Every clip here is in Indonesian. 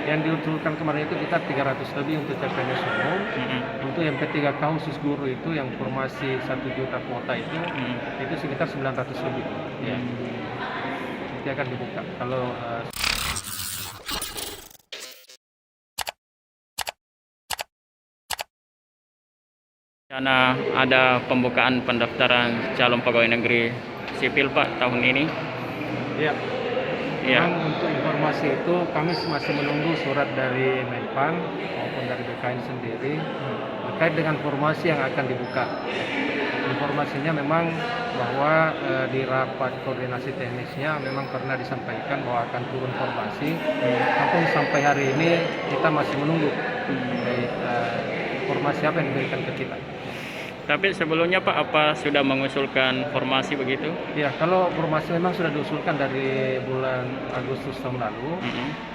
Yang diusulkan kemarin itu kita 300 lebih untuk CPNS umum. Untuk yang P3K khusus guru itu yang formasi 1 juta kuota itu sekitar 900 lebih. Ya. Nanti akan dibuka. Kalau Rencana ada pembukaan pendaftaran calon pegawai negeri sipil Pak tahun ini. ya, Ya, memang untuk informasi itu kami masih menunggu surat dari Menpan maupun dari BKN sendiri terkait dengan formasi yang akan dibuka. Informasinya memang bahwa di rapat koordinasi teknisnya memang pernah disampaikan bahwa akan turun formasi. Namun sampai hari ini kita masih menunggu informasi apa yang diberikan ke kita. tapi sebelumnya Pak apa sudah mengusulkan formasi begitu? Ya, kalau formasi memang sudah diusulkan dari bulan Agustus tahun lalu,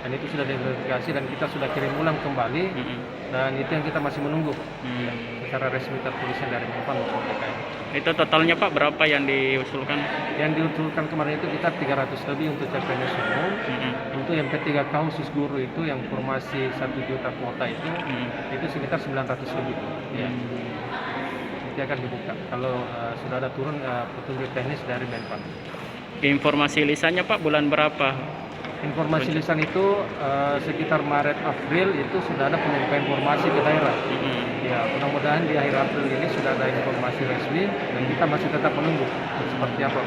dan itu sudah diverifikasi dan kita sudah kirim ulang kembali, dan itu yang kita masih menunggu secara resmi tertulisnya dari Menpan maupun BKN. Itu totalnya Pak berapa yang diusulkan? Yang diusulkan kemarin itu kita 300 lebih untuk CPNS umum. Untuk yang P3K khusus guru itu yang formasi 1 juta kuota itu sekitar 900 lebih. Ya. Nanti akan dibuka kalau sudah ada turun petunjuk teknis dari Menpan. Informasi lisannya Pak bulan berapa? Informasi lisan itu sekitar Maret April itu sudah ada penyampaian informasi ke daerah. Ya, mudah-mudahan di akhir April ini sudah ada informasi resmi dan kita masih tetap menunggu seperti apa.